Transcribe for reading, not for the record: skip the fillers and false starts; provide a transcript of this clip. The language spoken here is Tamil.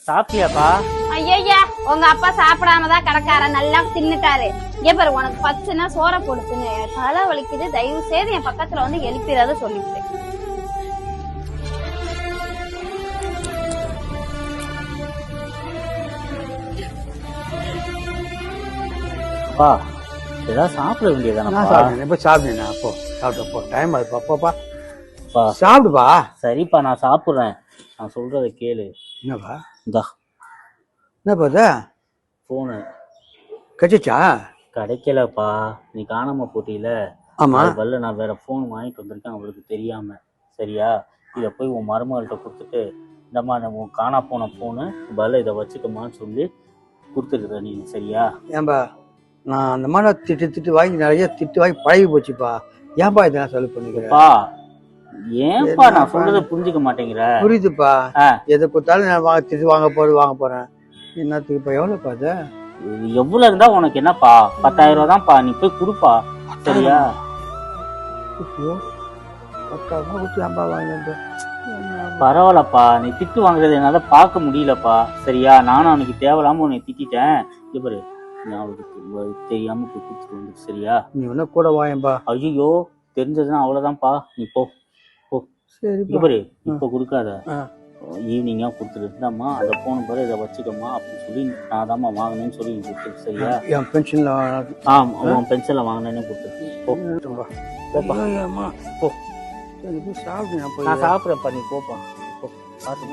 சாப்பிட்டியாப்பா? ஐயா உங்க அப்பா சாப்பிடாமதான் கிடக்கார, நல்லா தின்னுட்டாரு. பாரு, உனக்கு பச்சுன்னா சோற போடுச்சுன்னு தலை வலிக்குது. தயவு செய்து என் பக்கத்துல வந்து எழுப்பிடாத சொல்லிட்டு. அப்பா ஏதாவது சாப்பிட வேண்டியதானப்பா? சாப்பிடுங்க. அப்போ சாப்பிட்டப்போ டைம் ஆகுதுப்பா. அப்போப்பா சாப்பிடுப்பா. சரிப்பா, நான் சாப்பிட்றேன். நான் சொல்றத கேளு. என்னப்பா? இந்தா என்னப்பா இது? போனு கிடைச்சா? கிடைக்கலப்பா. நீ காணாம போட்டியில. ஆமா. வரல, நான் வேற போன் வாங்கிட்டு வந்திருக்கேன் அவளுக்கு தெரியாம. சரியா? இதை போய் உன் மருமகள்கிட்ட கொடுத்துட்டு, இந்தம்மா நம்ம காணா போன போனு பதில இதை வச்சுக்கமான்னு சொல்லி கொடுத்துருக்குற நீ. சரியா? ஏன்பா நான் அந்த மாதிரி திட்டு வாங்கி நிறைய திட்டு வாங்கி பழகி போச்சுப்பா. ஏன்பா இதெல்லாம் சொல்லி பண்ணிக்கிறப்பா? ஏன்பா நான் சொல்றத புரிஞ்சுக்க மாட்டேங்கிற? புரியுதுப்பா. எதை கொடுத்தாலும் நான் திட்டு வாங்க போறேன். என்னத்துக்கு இப்ப எவ்வளவுப்பா அது? எவ்வளவு இருந்தா உனக்கு என்னப்பா? 10,000 ரூபா தான்ப்பா. நீ போய் கொடுப்பா. சரியா? 10,000 வாங்கிட்டு பரவாயில்லப்பா. நீ திட்டு வாங்குறது என்னால பார்க்க முடியலப்பா. சரியா? நானும் அவனுக்கு தேவையில்லாம உன்னை திட்டேன். இவரு நான் அவளுக்கு தெரியாம போய் கொடுத்துட்டு வந்து. சரியா? நீ ஒன்னும் கூட வாயம்பா. ஐயோ, தெரிஞ்சதுன்னா அவ்வளவுதான்ப்பா. நீ போ. சரி இவரு இப்ப கொடுக்காத, ஈவினிங்கா கொடுத்துட்டு இருந்தாமா அதை போன பிறகு இதை வச்சுக்கமா அப்படின்னு சொல்லி நான் தாம்மா வாங்கினேன்னு சொல்லி நீ கொடுத்துரு. சரியா? என் பென்ஷன்ல உன் பென்ஷன்ல வாங்கினேன்னு கொடுத்துரு. போ. சாப்பிடுங்க. நான் சாப்பிட்றேன்ப்பா. நீ போப்பா. போ. பார்த்து